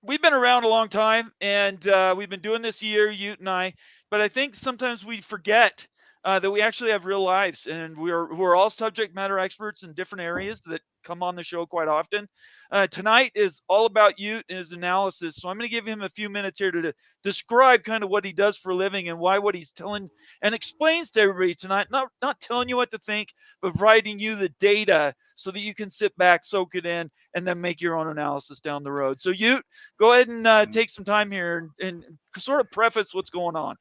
We've been around a long time, and we've been doing this year, Ute and I. But I think sometimes we forget that we actually have real lives, and we're all subject matter experts in different areas that come on the show quite often. Tonight is all about Ute and his analysis, so I'm going to give him a few minutes here to describe kind of what he does for a living and why what he's telling and explains to everybody tonight. Not telling you what to think, but providing you the data so that you can sit back, soak it in, and then make your own analysis down the road. So, Ute, go ahead and take some time here and sort of preface what's going on.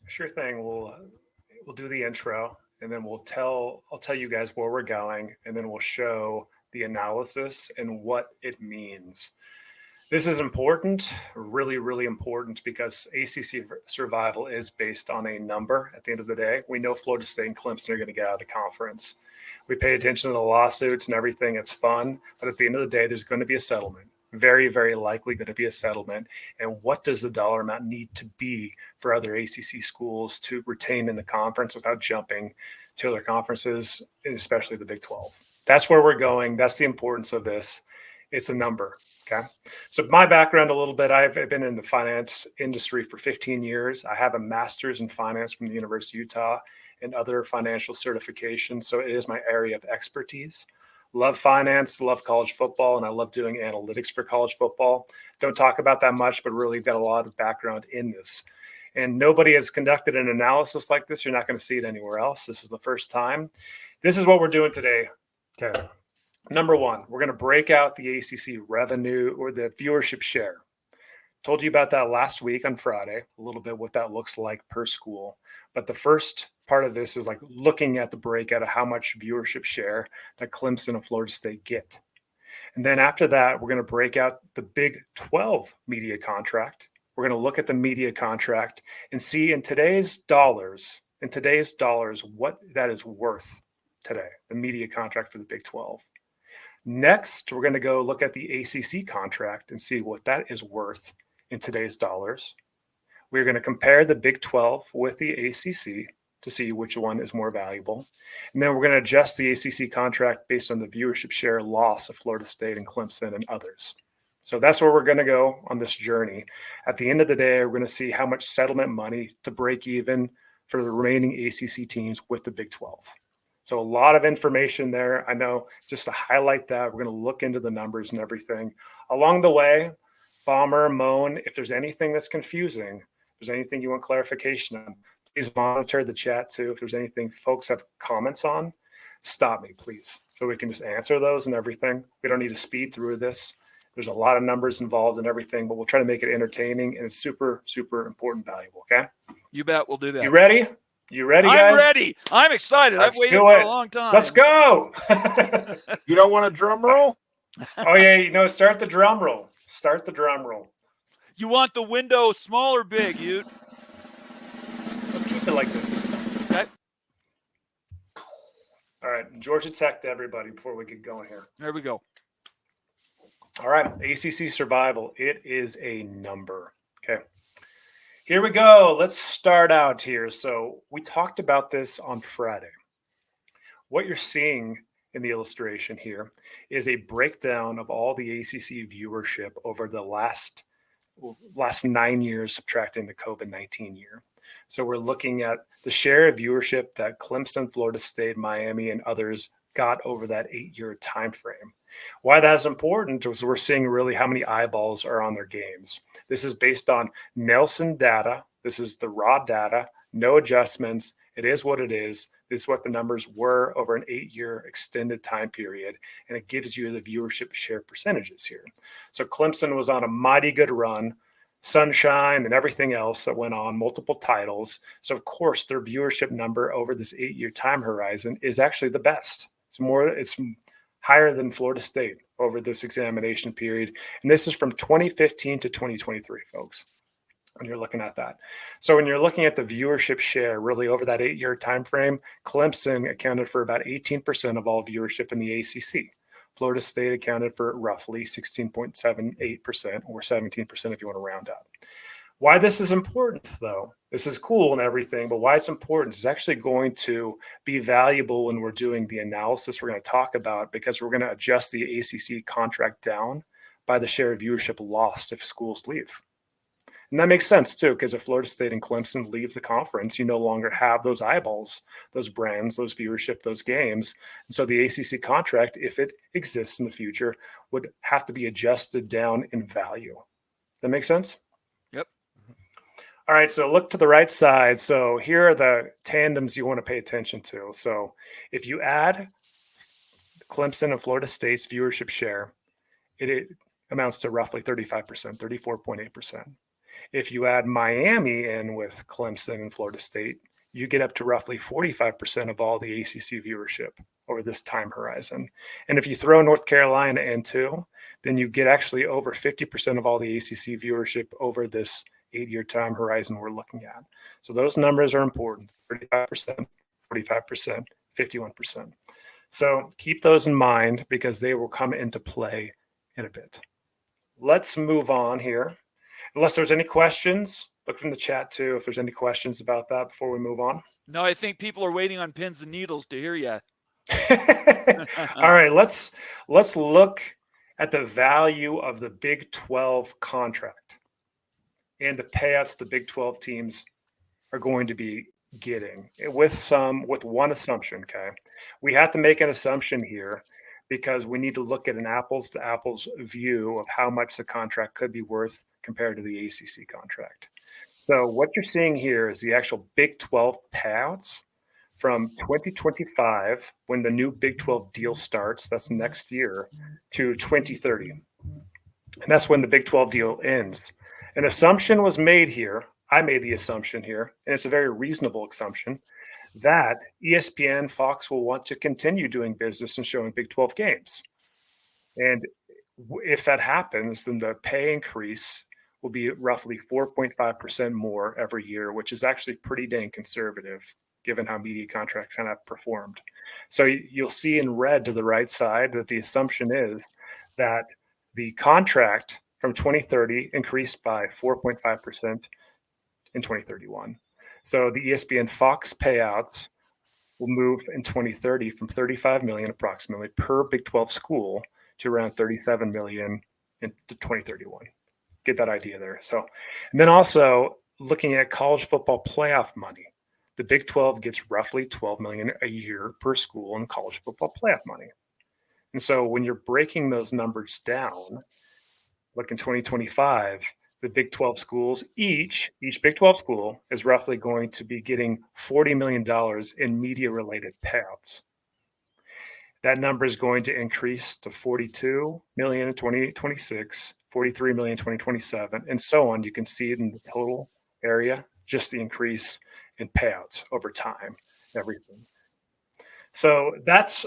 Sure thing. We'll do the intro, and then I'll tell you guys where we're going, and then we'll show the analysis and what it means. This is important, really, really important, because ACC survival is based on a number at the end of the day. We know Florida State and Clemson are going to get out of the conference. We pay attention to the lawsuits and everything. It's fun. But at the end of the day, there's going to be a settlement. Very, very likely going to be a settlement. And what does the dollar amount need to be for other ACC schools to retain in the conference without jumping to other conferences, especially the Big 12? That's where we're going. That's the importance of this. It's a number. Okay. So my background a little bit, I've been in the finance industry for 15 years. I have a master's in finance from the University of Utah and other financial certifications. So it is my area of expertise. Love finance, love college football, and I love doing analytics for college football. Don't talk about that much, but really got a lot of background in this. And nobody has conducted an analysis like this. You're not going to see it anywhere else. This is the first time. This is what we're doing today. Okay. Number one, we're going to break out the ACC revenue or the viewership share. Told you about that last week on Friday, a little bit what that looks like per school. But the first part of this is like looking at the breakout of how much viewership share that Clemson and Florida State get. And then after that, we're going to break out the Big 12 media contract. We're going to look at the media contract and see in today's dollars, what that is worth today, the media contract for the Big 12. Next, we're going to go look at the ACC contract and see what that is worth in today's dollars. We're going to compare the Big 12 with the ACC to see which one is more valuable. And then we're going to adjust the ACC contract based on the viewership share loss of Florida State and Clemson and others. So that's where we're going to go on this journey. At the end of the day, we're going to see how much settlement money to break even for the remaining ACC teams with the Big 12. So a lot of information there. I know just to highlight that, we're going to look into the numbers and everything. Along the way, Bomber, Moan, if there's anything that's confusing, if there's anything you want clarification on, please monitor the chat too. If there's anything folks have comments on, stop me, please, so we can just answer those and everything. We don't need to speed through this. There's a lot of numbers involved and everything, but we'll try to make it entertaining, and it's super, super important, valuable, okay? You bet we'll do that. You ready? You ready, guys? I'm ready. I'm excited. I've waited for a long time. Let's go. You don't want a drum roll? Oh, yeah. Start the drum roll. Start the drum roll. You want the window small or big, Ute? Let's keep it like this. Okay. All right. Georgia Tech to everybody before we get going here. There we go. All right. ACC survival. It is a number. Okay. Here we go. Let's start out here. So we talked about this on Friday. What you're seeing in the illustration here is a breakdown of all the ACC viewership over the last 9 years, subtracting the COVID-19 year. So we're looking at the share of viewership that Clemson, Florida State, Miami, and others got over that 8-year time frame. Why that is important is we're seeing really how many eyeballs are on their games. This is based on Nielsen data. This is the raw data, no adjustments. It is what it is. This is what the numbers were over an 8-year extended time period, and it gives you the viewership share percentages here. So Clemson was on a mighty good run, Sunshine and everything else that went on, multiple titles. So of course, their viewership number over this 8-year time horizon is actually the best. It's higher than Florida State over this examination period. And this is from 2015 to 2023, folks, when you're looking at that. So when you're looking at the viewership share, really over that 8-year time frame, Clemson accounted for about 18% of all viewership in the ACC. Florida State accounted for roughly 16.78%, or 17% if you want to round up. Why this is important, though, this is cool and everything, but why it's important is actually going to be valuable when we're doing the analysis we're going to talk about, because we're going to adjust the ACC contract down by the share of viewership lost if schools leave. And that makes sense too, because if Florida State and Clemson leave the conference, you no longer have those eyeballs, those brands, those viewership, those games. And so the ACC contract, if it exists in the future, would have to be adjusted down in value. That makes sense? Yep. All right, so look to the right side. So here are the tandems you want to pay attention to. So if you add Clemson and Florida State's viewership share, it amounts to roughly 35%, 34.8%. If you add Miami in with Clemson and Florida State, you get up to roughly 45% of all the ACC viewership over this time horizon. And if you throw North Carolina in too, then you get actually over 50% of all the ACC viewership over this 8-year time horizon we're looking at. So those numbers are important: 35%, 45%, 51%. So keep those in mind because they will come into play in a bit. Let's move on here. Unless there's any questions, look from the chat too if there's any questions about that before we move on. No, I think people are waiting on pins and needles to hear you. All right, let's look at the value of the Big 12 contract and the payouts the Big 12 teams are going to be getting with one assumption. Okay, we have to make an assumption here because we need to look at an apples to apples view of how much the contract could be worth compared to the ACC contract. So what you're seeing here is the actual Big 12 payouts from 2025, when the new Big 12 deal starts, that's next year, to 2030. And that's when the Big 12 deal ends. An assumption was made here. I made the assumption here, and it's a very reasonable assumption, that ESPN, Fox will want to continue doing business and showing Big 12 games. And if that happens, then the pay increase will be roughly 4.5% more every year, which is actually pretty dang conservative given how media contracts kind of performed. So you'll see in red to the right side that the assumption is that the contract from 2030 increased by 4.5% in 2031. So the ESPN Fox payouts will move in 2030 from 35 million approximately per Big 12 school to around 37 million in 2031. Get that idea there. So, and then also looking at college football playoff money, the Big 12 gets roughly 12 million a year per school in college football playoff money. And so when you're breaking those numbers down, like in 2025, the Big 12 schools, each Big 12 school is roughly going to be getting $40 million in media-related payouts. That number is going to increase to 42 million in 2026, 43 million in 2027, and so on. You can see it in the total area, just the increase in payouts over time, everything. So that's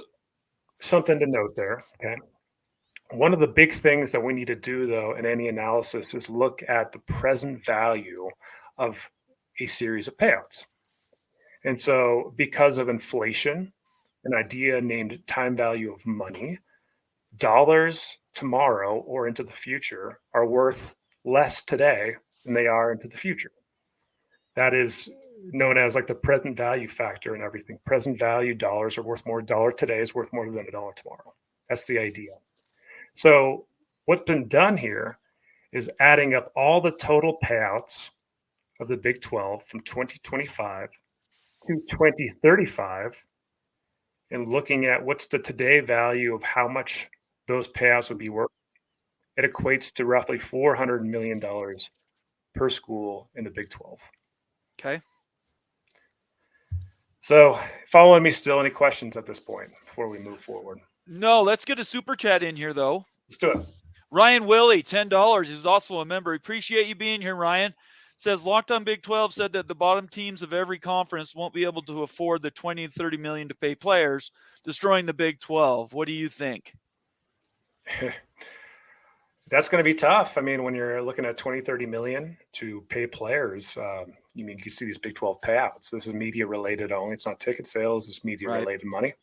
something to note there, okay? One of the big things that we need to do, though, in any analysis is look at the present value of a series of payouts. And so because of inflation, an idea named time value of money, dollars tomorrow or into the future are worth less today than they are into the future. That is known as like the present value factor and everything. Present value dollars are worth more. A dollar today is worth more than a dollar tomorrow. That's the idea. So what's been done here is adding up all the total payouts of the Big 12 from 2025 to 2035 and looking at what's the today value of how much those payouts would be worth. It equates to roughly $400 million per school in the Big 12. Okay. So following me still, any questions at this point before we move forward? No, let's get a super chat in here, though. Let's do it. Ryan Willie, $10, is also a member. Appreciate you being here, Ryan. Says Locked On Big 12 said that the bottom teams of every conference won't be able to afford the 20 and 30 million to pay players, destroying the Big 12. What do you think? That's going to be tough. I mean, when you're looking at 20, 30 million to pay players, you see these Big 12 payouts. This is media related only. It's not ticket sales. It's media related money.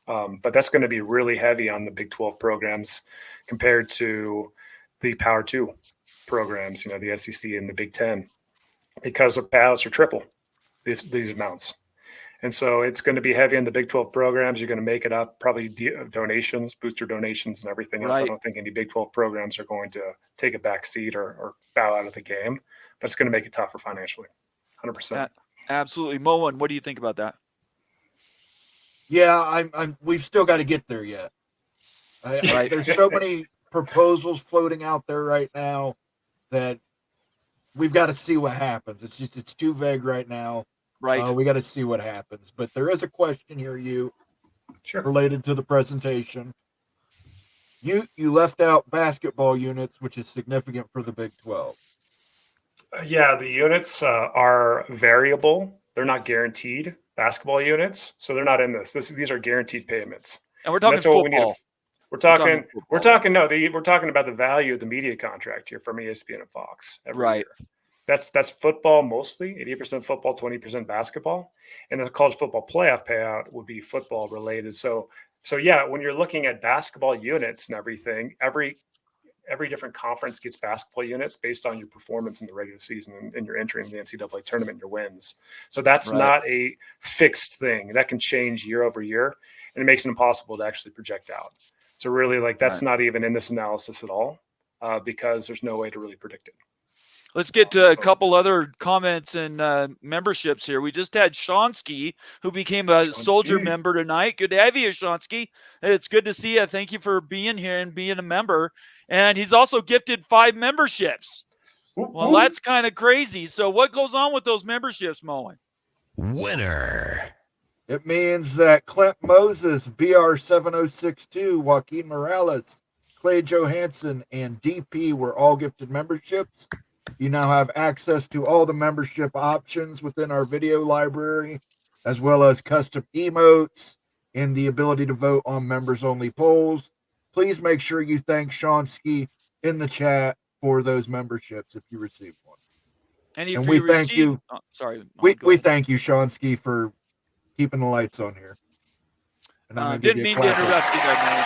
But that's going to be really heavy on the Big 12 programs compared to the Power 2 programs, the SEC and the Big 10, because the payouts are triple these amounts. And so it's going to be heavy on the Big 12 programs. You're going to make it up, probably donations, booster donations, and everything else. I Right. don't think any Big 12 programs are going to take a back seat or bow out of the game, but it's going to make it tougher financially. 100%. Absolutely. Moen, what do you think about that? Yeah, we've still got to get there yet. Right. There's so many proposals floating out there right now that we've got to see what happens. It's too vague right now. Right. We got to see what happens. But there is a question here, Sure. related to the presentation. You left out basketball units, which is significant for the Big 12. Yeah, the units are variable. They're not guaranteed basketball units, so they're not in this. These are guaranteed payments. And we're And talking that's what we need. football. We're talking football. we're talking about the value of the media contract here from ESPN and Fox every Right. year. That's football mostly, 80% football, 20% basketball. And the college football playoff payout would be football related. So yeah, when you're looking at basketball units and everything, every different conference gets basketball units based on your performance in the regular season and your entry in the NCAA tournament, your wins. So that's Right. not a fixed thing. That can change year over year, and it makes it impossible to actually project out. So really, like, that's not even in this analysis at all, because there's no way to really predict it. Let's get to a couple other comments and memberships here. We just had Shonsky, who became a soldier member tonight. Good to have you, Shonsky. It's good to see you. Thank you for being here and being a member. And he's also gifted 5 memberships. Well, that's kind of crazy. So what goes on with those memberships, Moen? Winner. It means that Clint Moses, BR7062, Joaquin Morales, Clay Johansson, and DP were all gifted memberships. You now have access to all the membership options within our video library, as well as custom emotes and the ability to vote on members-only polls. Please make sure you thank Shonsky in the chat for those memberships if you received one. And we thank you. Oh, sorry. We thank you, Shonsky, for keeping the lights on here. And I'm didn't mean to interrupt you there, man.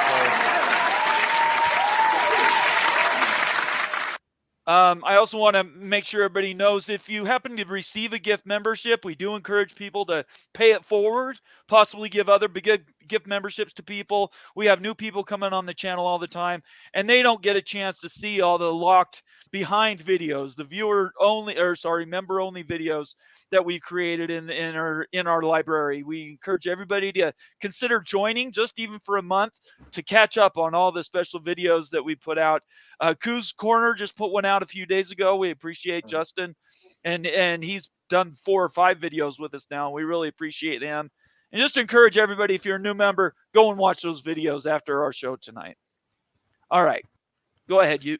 I also want to make sure everybody knows, if you happen to receive a gift membership, we do encourage people to pay it forward, possibly give other gift memberships to people. We have new people coming on the channel all the time, and they don't get a chance to see all the locked behind videos, the member only videos that we created in our library. We encourage everybody to consider joining, just even for a month, to catch up on all the special videos that we put out. Coos Corner just put one out a few days ago. We appreciate Justin, and he's done 4 or 5 videos with us now. We really appreciate him. And just encourage everybody, if you're a new member, go and watch those videos after our show tonight. All right, go ahead, you.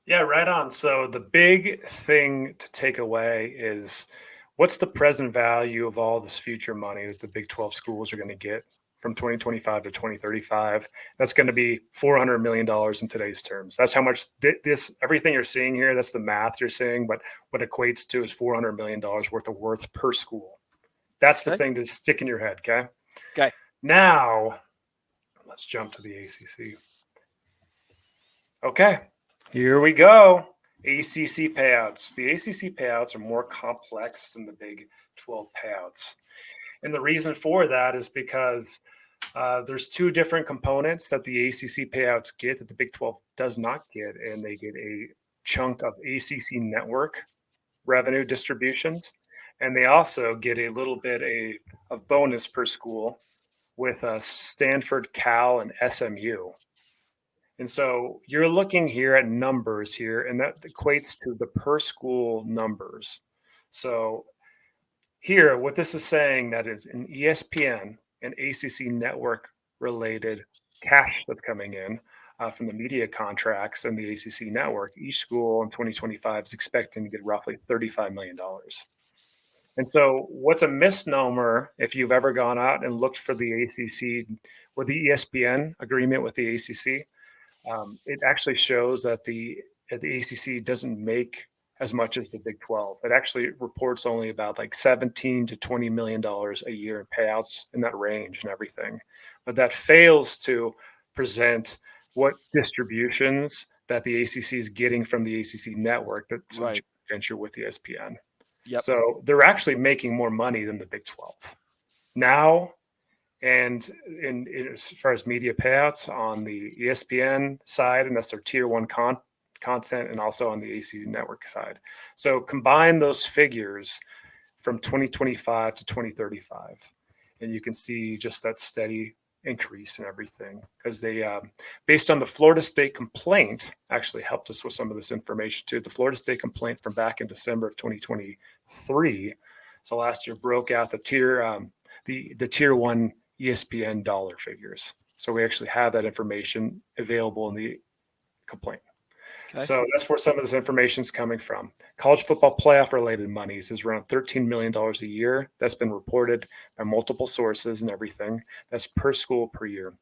Yeah, right on. So the big thing to take away is, what's the present value of all this future money that the Big 12 schools are going to get from 2025 to 2035? That's going to be $400 million in today's terms. That's how much everything you're seeing here, that's the math you're seeing, but what equates to is $400 million worth per school. That's the thing to stick in your head, okay? Okay. Now, let's jump to the ACC. Okay, here we go. ACC payouts. The ACC payouts are more complex than the Big 12 payouts. And the reason for that is because there's 2 different components that the ACC payouts get that the Big 12 does not get, and they get a chunk of ACC network revenue distributions, and they also get a little bit of bonus per school with Stanford, Cal, and SMU. And so you're looking here at numbers here, and that equates to the per school numbers. So here, what this is saying, that is an ESPN and ACC network related cash that's coming in from the media contracts and the ACC network. Each school in 2025 is expecting to get roughly $35 million. And so what's a misnomer, if you've ever gone out and looked for the ACC or the ESPN agreement with the ACC, it actually shows that the ACC doesn't make as much as the Big 12. It actually reports only about like $17 to $20 million a year in payouts, in that range and everything. But that fails to present what distributions that the ACC is getting from the ACC network that's a venture with the ESPN. Yep. So they're actually making more money than the Big 12. now. And as far as media payouts on the ESPN side, and that's their tier one content, and also on the ACC network side. So combine those figures from 2025 to 2035, and you can see just that steady increase in everything, because they, based on the Florida State complaint, actually helped us with some of this information too. The Florida State complaint from back in December of 2023. So last year broke out the tier one ESPN dollar figures. So we actually have that information available in the complaint. Okay. So that's where some of this information is coming from. College football playoff related monies is around $13 million a year. That's been reported by multiple sources and everything. That's per school per year.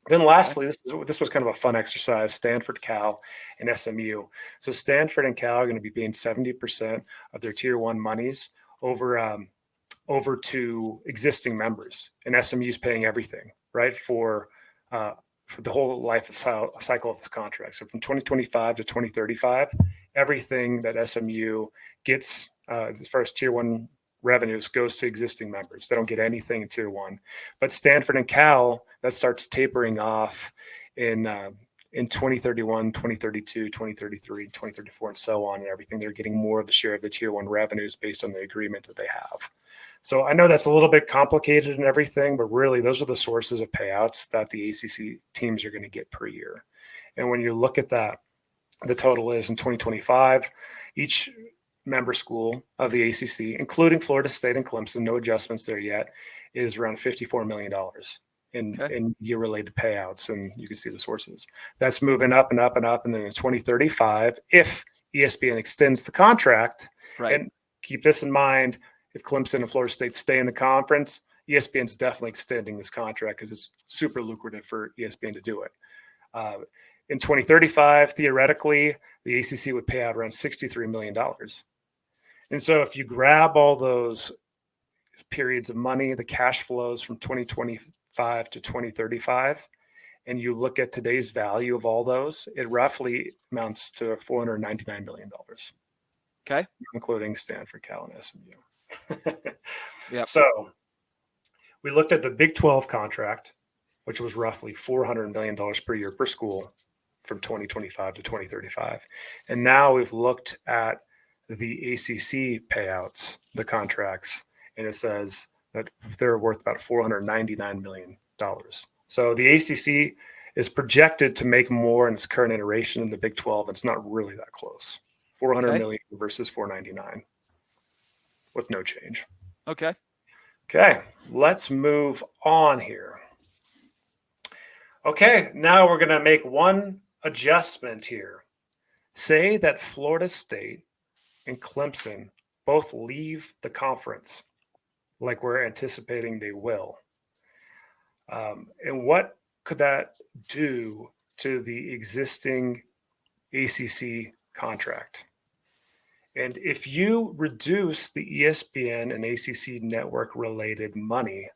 Then lastly, this was kind of a fun exercise, Stanford, Cal, and SMU. So Stanford and Cal are going to be paying 70% of their tier one monies over to existing members, and SMU is paying everything, right, for the whole life cycle of this contract. So from 2025 to 2035, everything that SMU gets as far as tier one revenues goes to existing members. They don't get anything in tier one. But Stanford and Cal, that starts tapering off in 2031, 2032, 2033, 2034, and so on, and everything. They're getting more of the share of the tier one revenues based on the agreement that they have. So I know that's a little bit complicated and everything, but really those are the sources of payouts that the ACC teams are going to get per year. And when you look at that, the total is in 2025, each member school of the ACC, including Florida State and Clemson, no adjustments there yet, is around $54 million in year-related payouts. And you can see the sources. That's moving up and up and up. And then in 2035, if ESPN extends the contract, and keep this in mind, if Clemson and Florida State stay in the conference, ESPN is definitely extending this contract because it's super lucrative for ESPN to do it. In 2035, theoretically, the ACC would pay out around $63 million. And so if you grab all those periods of money, the cash flows from 2025 to 2035, and you look at today's value of all those, it roughly amounts to $499 million. Okay. Including Stanford, Cal, and SMU. Yep. So we looked at the Big 12 contract, which was roughly $400 million per year per school from 2025 to 2035. And now we've looked at the ACC payouts, the contracts, and it says that they're worth about $499 million. So the ACC is projected to make more in its current iteration than the Big 12. It's not really that close. 400 million versus 499 with no change. Okay. Okay, let's move on here. Okay, now we're going to make one adjustment here. Say that Florida State and Clemson both leave the conference, like we're anticipating they will. And what could that do to the existing ACC contract? And if you reduce the ESPN and ACC network related money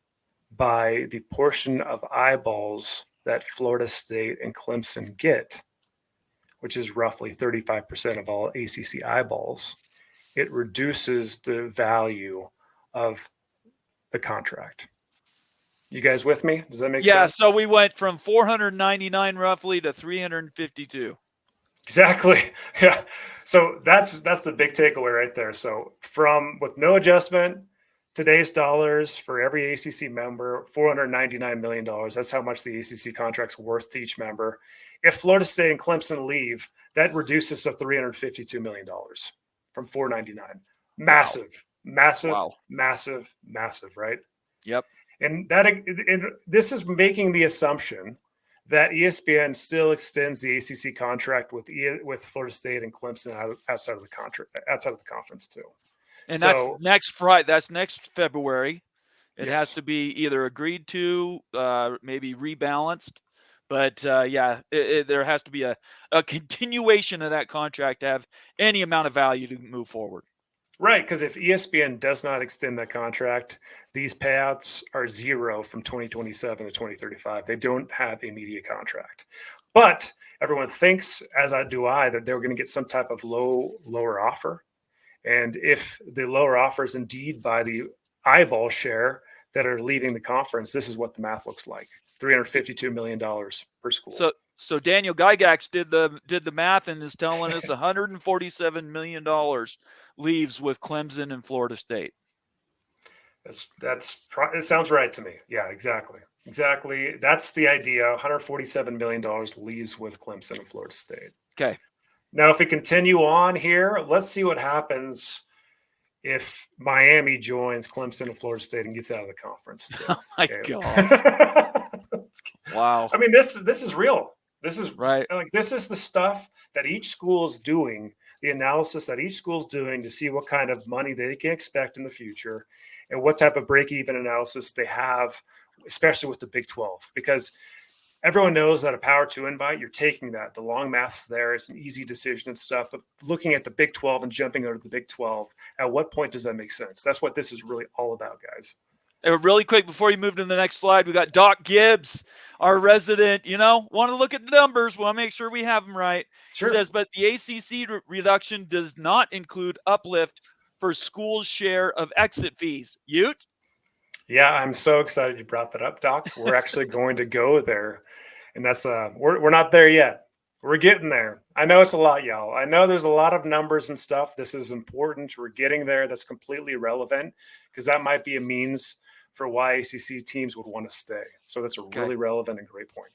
by the portion of eyeballs that Florida State and Clemson get, which is roughly 35% of all ACC eyeballs, it reduces the value of the contract. You guys with me? Does that make sense? Yeah, so we went from 499 roughly to 352. Exactly. Yeah. So that's the big takeaway right there. So with no adjustment, today's dollars for every ACC member, $499 million. That's how much the ACC contract's worth to each member. If Florida State and Clemson leave, that reduces to $352 million from $499. Massive, massive, right? Yep. And this is making the assumption that ESPN still extends the ACC contract with Florida State and Clemson outside of the conference too. And that's next Friday. That's next February. It has to be either agreed to, maybe rebalanced. But there has to be a continuation of that contract to have any amount of value to move forward. Right, because if ESPN does not extend that contract, these payouts are zero from 2027 to 2035. They don't have a media contract. But everyone thinks, as do I, that they're going to get some type of lower offer. And if the lower offer is indeed by the eyeball share, that are leaving the conference, this is what the math looks like: $352 million per school. So Daniel Gygax did the math and is telling us $147 million leaves with Clemson and Florida State. It sounds right to me. Yeah, exactly. That's the idea. $147 million leaves with Clemson and Florida State. Okay. Now, if we continue on here, let's see what happens if Miami joins Clemson and Florida State and gets out of the conference too. Oh my Okay. God. Wow. I mean, this is real. This is Right. like, this is the stuff that each school is doing, the analysis that each school is doing to see what kind of money they can expect in the future and what type of break-even analysis they have, especially with the Big 12, because everyone knows that a Power 2 invite, you're taking that. The long math's there. It's an easy decision and stuff. But looking at the Big 12 and jumping over to the Big 12, at what point does that make sense? That's what this is really all about, guys. Really quick before you move to the next slide, we got Doc Gibbs, our resident, want to look at the numbers. Want to make sure we have them right. Sure. He says, but the ACC reduction does not include uplift for schools' share of exit fees. Ute? Yeah, I'm so excited you brought that up, Doc. We're actually going to go there. And that's we're not there yet. We're getting there. I know it's a lot, y'all. I know there's a lot of numbers and stuff. This is important. We're getting there. That's completely relevant because that might be a means for why ACC teams would want to stay. So that's a really relevant and great point.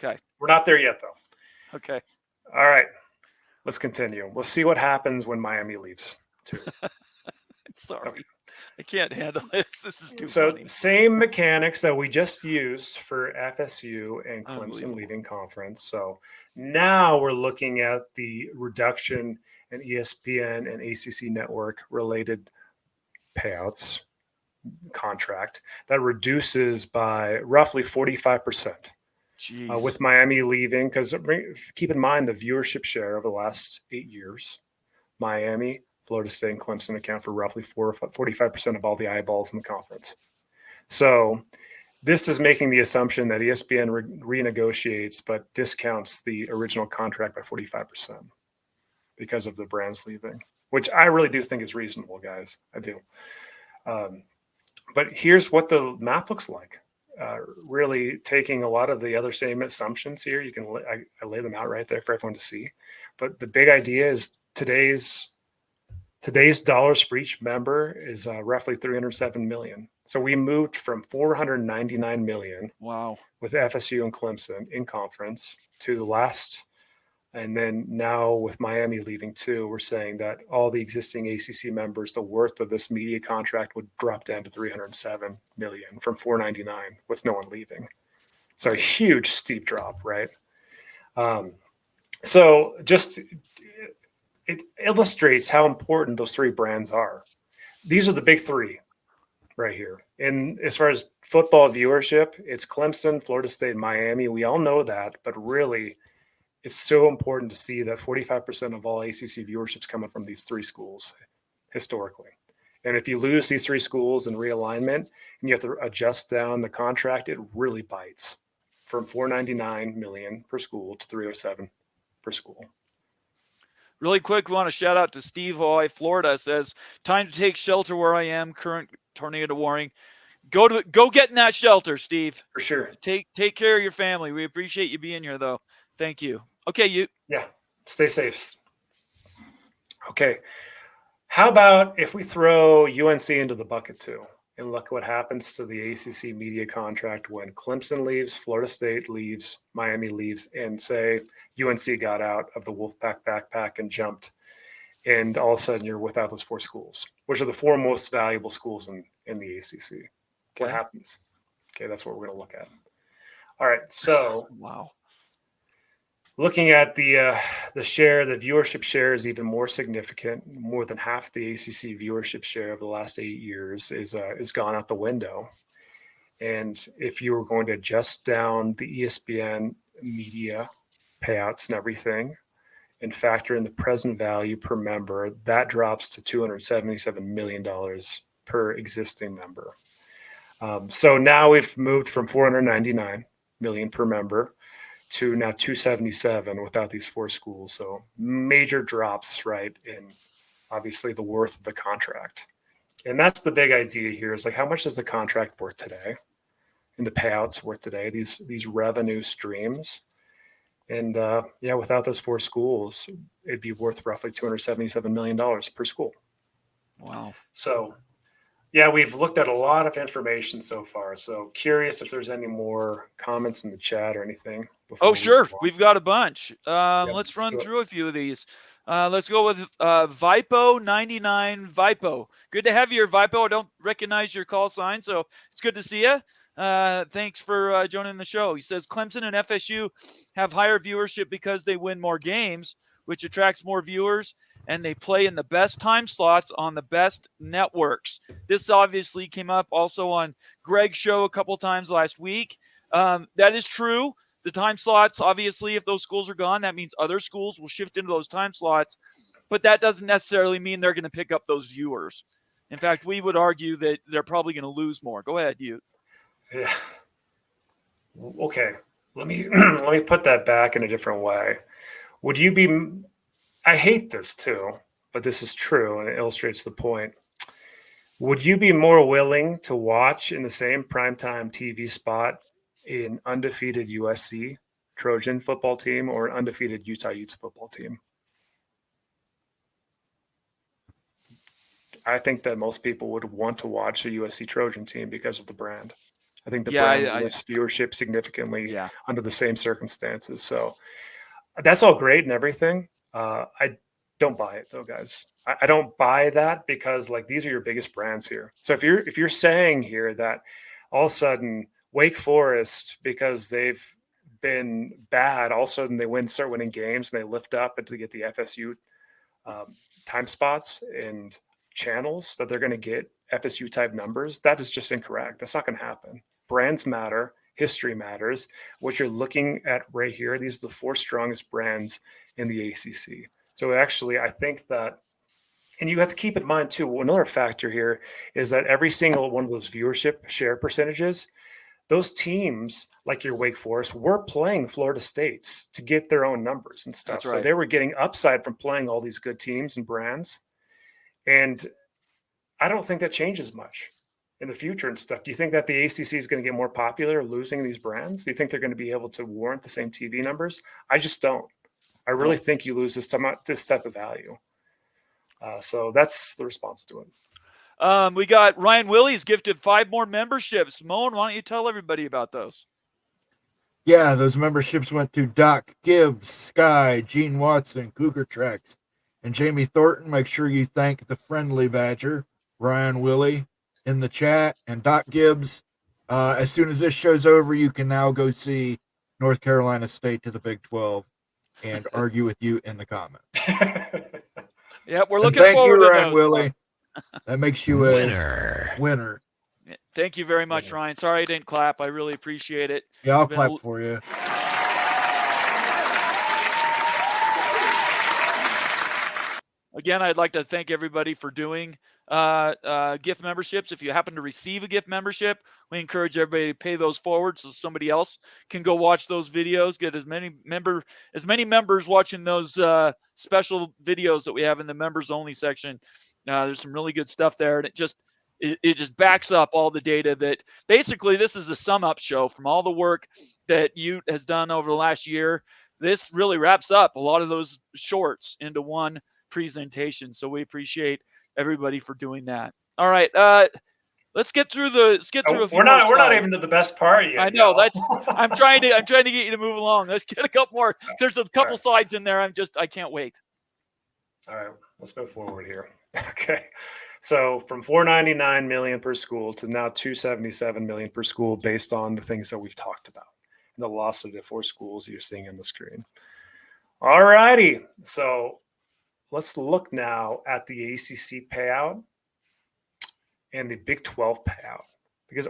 Okay. We're not there yet, though. Okay. All right. Let's continue. We'll see what happens when Miami leaves, too. Sorry. Okay. I can't handle this. This is too So funny. same mechanics that we just used for FSU and Clemson Unbelievable. leaving conference. So now we're looking at the reduction in ESPN and ACC network related payouts contract that reduces by roughly 45%. Jeez. With Miami leaving, because keep in mind the viewership share over the last 8 years, Miami, Florida State, and Clemson account for roughly 45% of all the eyeballs in the conference. So this is making the assumption that ESPN renegotiates but discounts the original contract by 45% because of the brands leaving, which I really do think is reasonable, guys. I do. But here's what the math looks like. Really taking a lot of the other same assumptions here. You can I lay them out right there for everyone to see. But the big idea is today's dollars for each member is roughly 307 million. So we moved from 499 million Wow. with FSU and Clemson in conference to the last. And then now with Miami leaving too, we're saying that all the existing ACC members, the worth of this media contract would drop down to 307 million from 499 with no one leaving. So a huge steep drop, right? So just it illustrates how important those three brands are. These are the big three right here. And as far as football viewership, it's Clemson, Florida State, Miami. We all know that, but really it's so important to see that 45% of all ACC viewership is coming from these three schools historically. And if you lose these three schools in realignment and you have to adjust down the contract, it really bites from 499 million per school to 307 per school. Really quick, we want to shout out to Steve Hoy, Florida, says, time to take shelter where I am, current tornado warning. Go get in that shelter, Steve. For sure. Take care of your family. We appreciate you being here, though. Thank you. Okay, Yeah, stay safe. Okay. How about if we throw UNC into the bucket too and look what happens to the ACC media contract when Clemson leaves, Florida State leaves, Miami leaves, and say UNC got out of the Wolfpack backpack and jumped, and all of a sudden you're without those four schools, which are the four most valuable schools in the ACC. Okay. What happens? Okay, that's what we're going to look at. All right, so wow. Looking at the share, the viewership share is even more significant. More than half the ACC viewership share of the last 8 years is gone out the window. And if you were going to adjust down the ESPN media payouts and everything, and factor in the present value per member, that drops to $277 million per existing member. So now we've moved from 499 million per member to now 277 without these four schools. So major drops, right, in obviously the worth of the contract. And that's the big idea here is like, how much is the contract worth today and the payouts worth today, these revenue streams. And without those 4 schools, it'd be worth roughly $277 million per school. Wow. So, yeah, we've looked at a lot of information so far. So curious if there's any more comments in the chat or anything. Oh, sure. We've got a bunch. Let's let's run do it. through a few of these. Let's go with Vipo99 Vipo. Good to have you here, Vipo. I don't recognize your call sign, so it's good to see you. Thanks for joining the show. He says Clemson and FSU have higher viewership because they win more games, which attracts more viewers, and they play in the best time slots on the best networks. This obviously came up also on Greg's show a couple times last week. That is true. The time slots, obviously, if those schools are gone, that means other schools will shift into those time slots, but that doesn't necessarily mean they're going to pick up those viewers. In fact, we would argue that they're probably going to lose more. Go ahead, you. Yeah. Okay. Let me let me put that back in a different way. Would you be? I hate this too, but this is true and it illustrates the point. Would you be more willing to watch in the same primetime TV spot an undefeated USC Trojan football team or an undefeated Utah Utes football team? I think that most people would want to watch a USC Trojan team because of the brand. I think the brand lifts viewership significantly under the same circumstances. So that's all great and everything. I don't buy it though, guys. I don't buy that because like these are your biggest brands here. So if you're saying here that all of a sudden Wake Forest, because they've been bad, all of a sudden they start winning games and they lift up and to get the FSU time spots and channels that they're going to get FSU type numbers, that is just incorrect. That's not going to happen. Brands matter. History matters. What you're looking at right here, these are the 4 strongest brands in the ACC. So actually, I think that, and you have to keep in mind too, another factor here is that every single one of those viewership share percentages, those teams like your Wake Forest were playing Florida States to get their own numbers and stuff. That's right. So they were getting upside from playing all these good teams and brands. And I don't think that changes much in the future and stuff. Do you think that the ACC is going to get more popular losing these brands? Do you think they're going to be able to warrant the same TV numbers? I just don't. I really think you lose this type of value. So that's the response to it. We got Ryan Willie's gifted 5 more memberships. Moan, why don't you tell everybody about those? Yeah, those memberships went to Doc Gibbs, Sky, Gene Watson, Cougar Tracks, and Jamie Thornton. Make sure you thank the friendly badger, Ryan Willie, in the chat, and Doc Gibbs. As soon as this show's over, you can now go see North Carolina State to the Big 12 and argue with you in the comments. Yeah, we're looking forward to that. Thank you, Ryan those. Willie. That makes you a winner. Thank you very much, Ryan. Sorry I didn't clap. I really appreciate it. Yeah, I'll clap for you. Again, I'd like to thank everybody for doing gift memberships. If you happen to receive a gift membership, we encourage everybody to pay those forward so somebody else can go watch those videos, get as many members watching those special videos that we have in the members only section. There's some really good stuff there, and it just backs up all the data that basically this is a sum up show from all the work that Ute has done over the last year. This really wraps up a lot of those shorts into one presentation. So we appreciate everybody for doing that. All right. Let's get through a few We're not even to the best part yet. I know I'm trying to get you to move along. Let's get a couple more. There's a couple slides in there. I can't wait. All right, let's move forward here. Okay. So from $499 million per school to now $277 million per school based on the things that we've talked about. And the loss of the 4 schools you're seeing on the screen. All righty. So let's look now at the ACC payout and the Big 12 payout. Because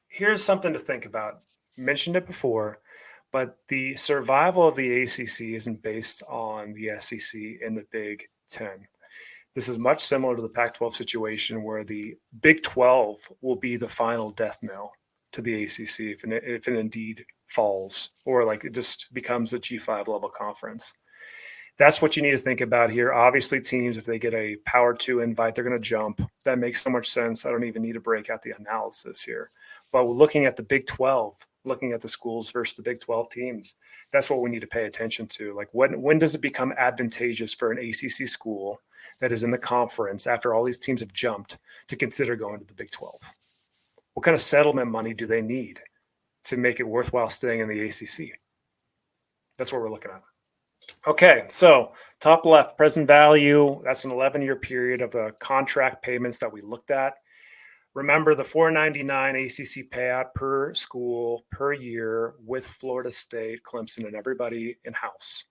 here's something to think about. Mentioned it before, but the survival of the ACC isn't based on the SEC and the Big 10. This is much similar to the Pac-12 situation where the Big 12 will be the final death knell to the ACC if it indeed falls or like it just becomes a G5 level conference. That's what you need to think about here. Obviously, teams, if they get a Power 2 invite, they're going to jump. That makes so much sense. I don't even need to break out the analysis here. But looking at the Big 12, looking at the schools versus the Big 12 teams, that's what we need to pay attention to. Like when does it become advantageous for an ACC school that is in the conference after all these teams have jumped to consider going to the Big 12? What kind of settlement money do they need to make it worthwhile staying in the ACC? That's what we're looking at. Okay, so top left, present value, that's an 11-year period of the contract payments that we looked at. Remember the $499 ACC payout per school per year with Florida State, Clemson, and everybody in-house.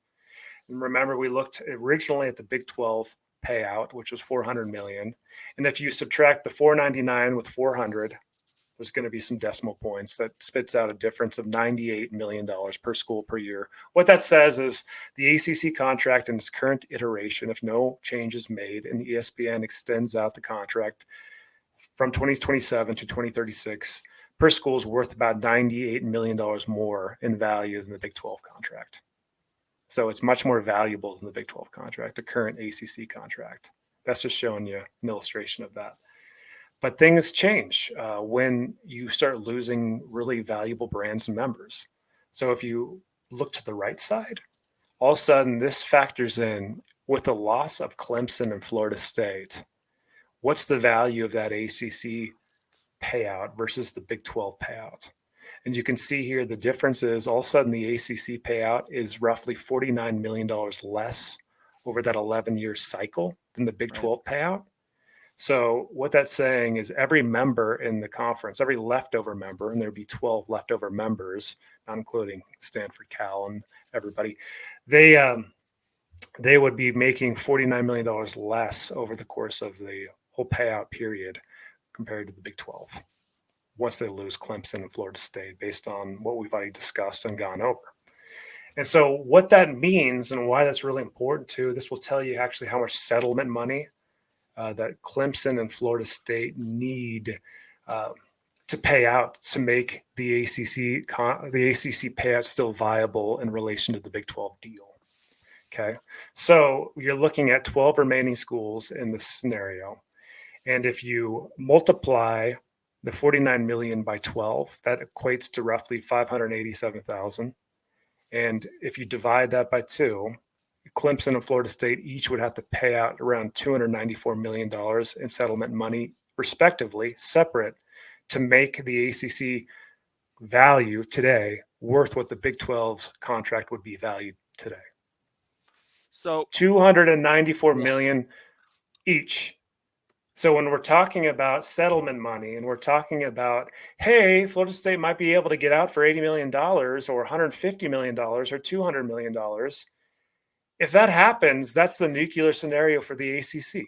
And remember, we looked originally at the Big 12 payout, which was $400 million. And if you subtract the $499 with $400, there's going to be some decimal points that spits out a difference of $98 million per school per year. What that says is the ACC contract in its current iteration, if no change is made and the ESPN extends out the contract from 2027 to 2036, per school is worth about $98 million more in value than the Big 12 contract. So it's much more valuable than the Big 12 contract, the current ACC contract. That's just showing you an illustration of that. But things change when you start losing really valuable brands and members. So if you look to the right side, all of a sudden this factors in with the loss of Clemson and Florida State. What's the value of that ACC payout versus the Big 12 payout? And you can see here the difference is all of a sudden the ACC payout is roughly $49 million less over that 11-year cycle than the Big 12 payout. So what that's saying is every member in the conference, every leftover member, and there'd be 12 leftover members, not including Stanford, Cal, and everybody, they would be making $49 million less over the course of the whole payout period compared to the Big 12 once they lose Clemson and Florida State based on what we've already discussed and gone over. And so what that means and why that's really important too, this will tell you actually how much settlement money that Clemson and Florida State need to pay out to make the ACC payout still viable in relation to the Big 12 deal. Okay, so you're looking at 12 remaining schools in this scenario, and if you multiply the $49 million by 12, that equates to roughly $587,000. And if you divide that by 2, Clemson and Florida State each would have to pay out around $294 million in settlement money, respectively, separate, to make the ACC value today worth what the Big 12's contract would be valued today. So $294 million each. So when we're talking about settlement money and we're talking about, hey, Florida State might be able to get out for $80 million or $150 million or $200 million. If that happens, that's the nuclear scenario for the ACC.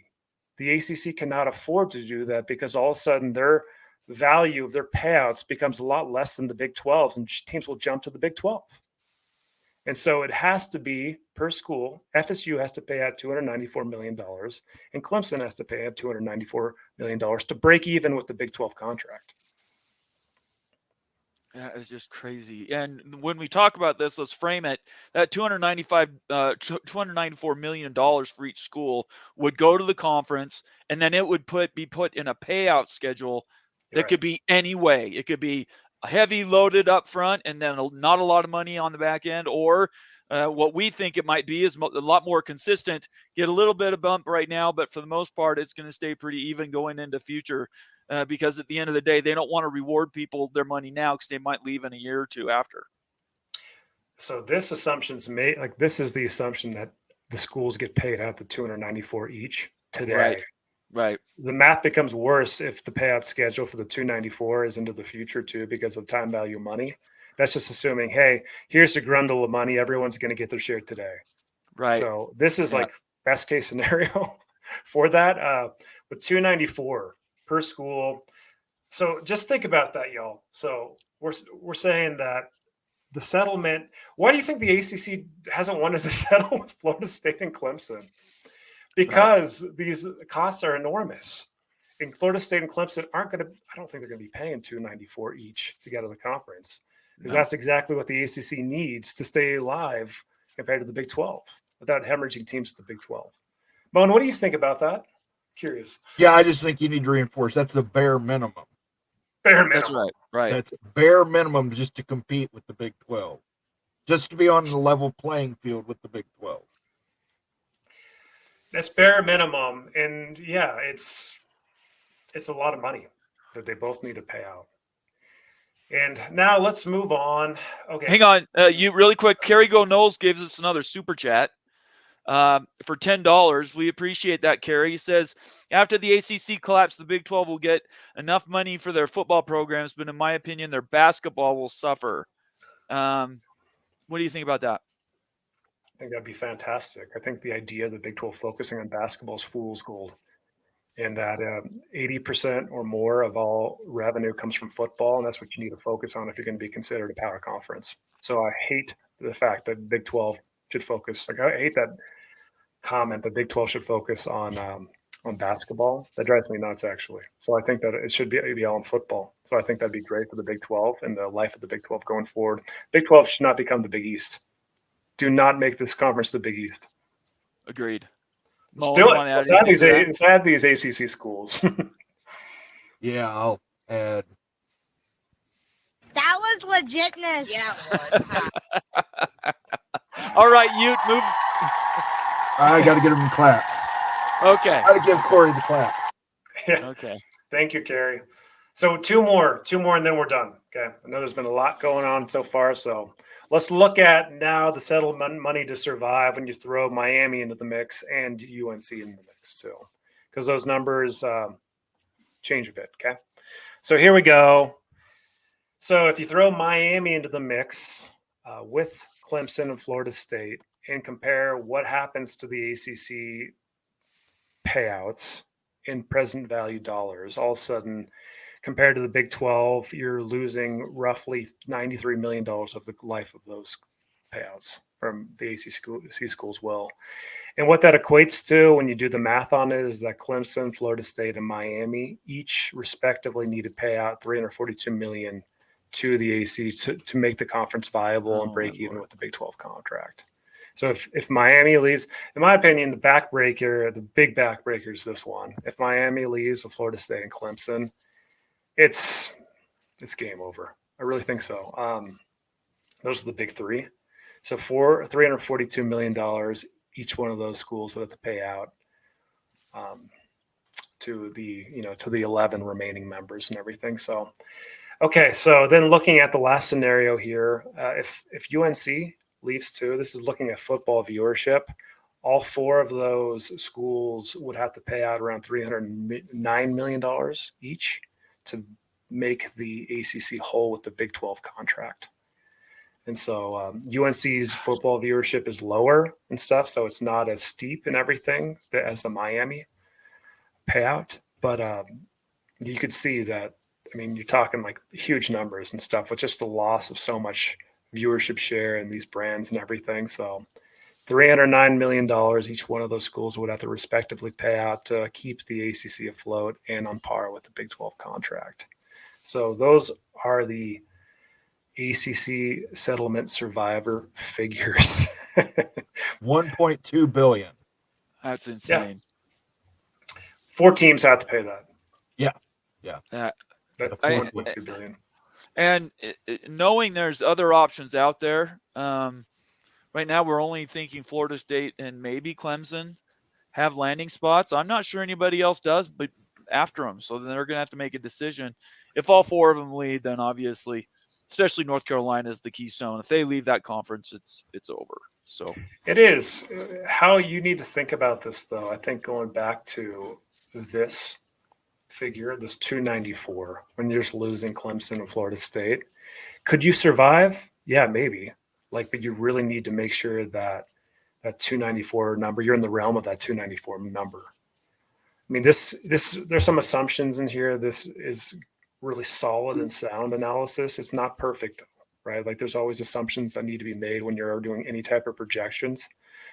The ACC cannot afford to do that because all of a sudden their value of their payouts becomes a lot less than the Big 12s and teams will jump to the Big 12. And so it has to be per school. FSU has to pay out $294 million and Clemson has to pay out $294 million to break even with the Big 12 contract. yeah, it's just crazy. And when we talk about this, let's frame it. That $294 million for each school would go to the conference, and then it would be put in a payout schedule that could be any way. It could be heavy loaded up front and then not a lot of money on the back end, or what we think it might be is a lot more consistent, get a little bit of bump right now, but for the most part, it's going to stay pretty even going into future because at the end of the day, they don't want to reward people their money now because they might leave in a year or two after. So this assumption's made, like this is the assumption that the schools get paid out the $294 each today. Right. The math becomes worse if the payout schedule for the $294 is into the future too because of time value money. That's just assuming, hey, here's the grundle of money. Everyone's going to get their share today. Right. So this is like best case scenario for that with $294 per school. So just think about that, y'all. So we're saying that the settlement. Why do you think the ACC hasn't wanted to settle with Florida State and Clemson? Because these costs are enormous. And Florida State and Clemson I don't think they're going to be paying $294 each to get out of the conference. Because that's exactly what the ACC needs to stay alive compared to the Big 12. without hemorrhaging teams to the Big 12. Moan, what do you think about that? Curious. Yeah, I just think you need to reinforce. That's the bare minimum. Bare minimum. That's right. That's bare minimum just to compete with the Big 12. Just to be on the level playing field with the Big 12. That's bare minimum. And yeah, it's a lot of money that they both need to pay out. And now let's move on. Okay. Hang on, you really quick. Kerry Go Knowles gives us another super chat for $10. We appreciate that, Kerry. He says, after the ACC collapse, the Big 12 will get enough money for their football programs, but in my opinion, their basketball will suffer. What do you think about that? I think that'd be fantastic. I think the idea of the Big 12 focusing on basketball is fool's gold, and that 80% or more of all revenue comes from football, and that's what you need to focus on if you're going to be considered a power conference. So I hate the fact that Big 12 should focus. Like, I hate that comment that Big 12 should focus on basketball. That drives me nuts, actually. So I think that it should be all in football. So I think that'd be great for the Big 12 and the life of the Big 12 going forward. Big 12 should not become the Big East. Do not make this conference the Big East. Agreed. Let's do it. Let's add these ACC schools. Yeah, I'll add. That was legitness. Yeah, it was. All right, Ute, move. I got to get him claps. Okay. I got to give Corey the clap. Yeah. Okay. Thank you, Kerry. So two more, and then we're done. Okay. I know there's been a lot going on so far. So let's look at now the settlement money to survive when you throw Miami into the mix and UNC in the mix too, because those numbers change a bit. Okay. So here we go. So if you throw Miami into the mix with Clemson and Florida State and compare what happens to the ACC payouts in present value dollars, all of a sudden, compared to the Big 12, you're losing roughly $93 million of the life of those payouts from the ACC schools will. And what that equates to when you do the math on it is that Clemson, Florida State, and Miami each respectively need to pay out $342 million to the ACC to make the conference viable and break even with the Big 12 contract. So if Miami leaves, in my opinion, the big backbreaker is this one. If Miami leaves with Florida State and Clemson, it's game over. I really think so. Those are the big three. So for $342 million, each one of those schools would have to pay out to the 11 remaining members and everything. So, okay. So then looking at the last scenario here, if UNC leaves too, this is looking at football viewership. All four of those schools would have to pay out around $309 million each to make the ACC whole with the Big 12 contract. And so UNC's football viewership is lower and stuff, so it's not as steep and everything as the Miami payout. But you could see that, I mean, you're talking like huge numbers and stuff with just the loss of so much viewership share in these brands and everything. So $309 million each one of those schools would have to respectively pay out to keep the ACC afloat and on par with the Big 12 contract. So those are the ACC settlement survivor figures. 1.2 billion. That's insane. 4 teams have to pay that. Yeah. That I- 1.2 billion. And knowing there's other options out there, right now we're only thinking Florida State and maybe Clemson have landing spots. I'm not sure anybody else does, but after them. So then they're going to have to make a decision. If all 4 of them leave, then obviously, especially North Carolina is the keystone. If they leave that conference, it's over. So It is. How you need to think about this, though, I think going back to this figure, this 294, when you're just losing Clemson and Florida State, could you survive? Yeah, maybe. But you really need to make sure that 294 number, you're in the realm of that 294 number. I mean, there's some assumptions in here. This is really solid and sound analysis. It's not perfect, right? Like there's always assumptions that need to be made when you're doing any type of projections.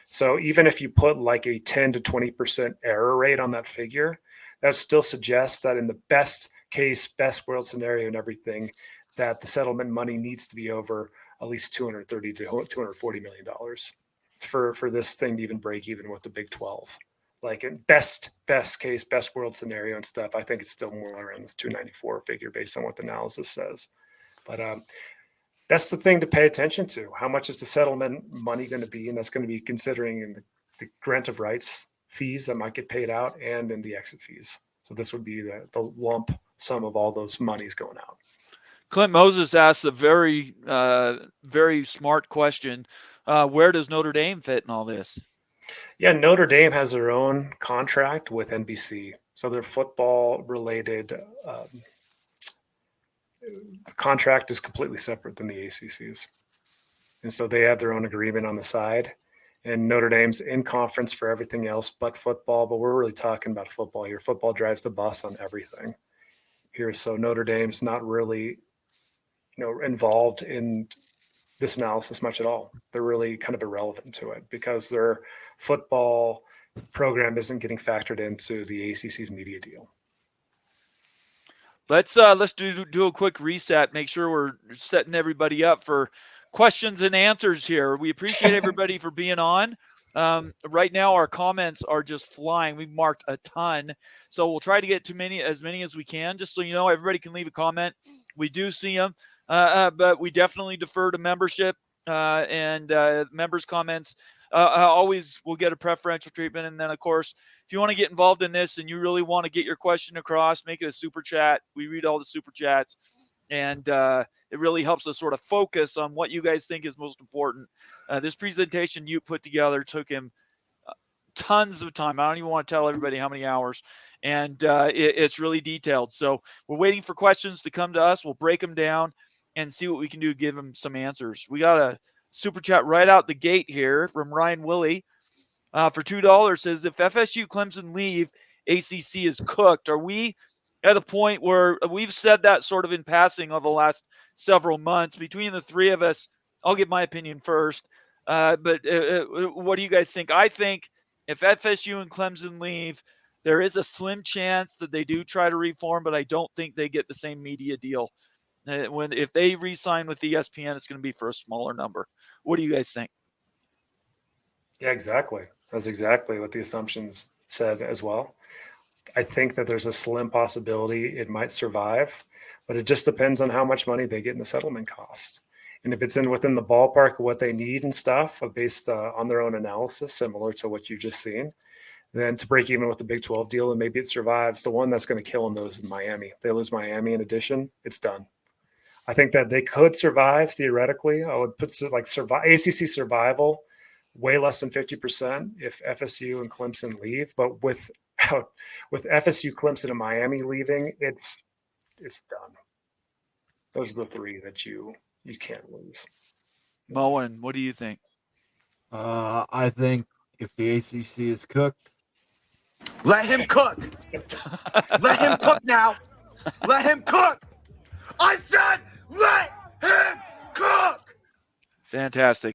So even if you put like a 10 to 20% error rate on that figure, that still suggests that in the best case, best world scenario and everything, that the settlement money needs to be over at least $230 to $240 million. for this thing to even break even with the Big 12. Like in best case, best world scenario and stuff, I think it's still more around this 294 figure based on what the analysis says. But that's the thing to pay attention to. How much is the settlement money going to be? And that's going to be considering in the grant of rights fees that might get paid out and in the exit fees. So this would be the lump sum of all those monies going out. Clint Moses asked a very, very smart question. Where does Notre Dame fit in all this? Yeah, Notre Dame has their own contract with NBC. So their football related contract is completely separate than the ACC's. And so they have their own agreement on the side. And Notre Dame's in conference for everything else but football. But we're really talking about football here. Football drives the bus on everything here. So Notre Dame's not really, involved in this analysis much at all. They're really kind of irrelevant to it because their football program isn't getting factored into the ACC's media deal. Let's do a quick reset. Make sure we're setting everybody up for questions and answers here. We appreciate everybody for being on. Right now, our comments are just flying. We've marked a ton, so we'll try to get as many as we can. Just so you know, everybody can leave a comment. We do see them, but we definitely defer to membership and members' comments. Always will get a preferential treatment. And then, of course, if you want to get involved in this and you really want to get your question across, make it a super chat. We read all the super chats, and it really helps us sort of focus on what you guys think is most important. This presentation you put together took him tons of time. I don't even want to tell everybody how many hours, and it's really detailed. So we're waiting for questions to come to us. We'll break them down and see what we can do to give them some answers. We got a super chat right out the gate here from Ryan Willie for $2. Says, if FSU Clemson leave, ACC is cooked. Are we at a point where we've said that sort of in passing over the last several months between the three of us? I'll give my opinion first. But what do you guys think? I think if FSU and Clemson leave, there is a slim chance that they do try to reform, but I don't think they get the same media deal. If they re-sign with ESPN, it's going to be for a smaller number. What do you guys think? Yeah, exactly. That's exactly what the assumptions said as well. I think that there's a slim possibility it might survive, but it just depends on how much money they get in the settlement costs. And if it's within the ballpark of what they need and stuff based on their own analysis, similar to what you've just seen, then to break even with the Big 12 deal, and maybe it survives. The one that's going to kill them, though, is in Miami. If they lose Miami in addition, it's done. I think that they could survive theoretically. I would put like ACC survival way less than 50% if FSU and Clemson leave. But with FSU, Clemson, and Miami leaving, it's done. Those are the three that you can't lose. Moen, what do you think? I think if the ACC is cooked, let him cook. Let him cook now. Let him cook. I said, let him cook. Fantastic.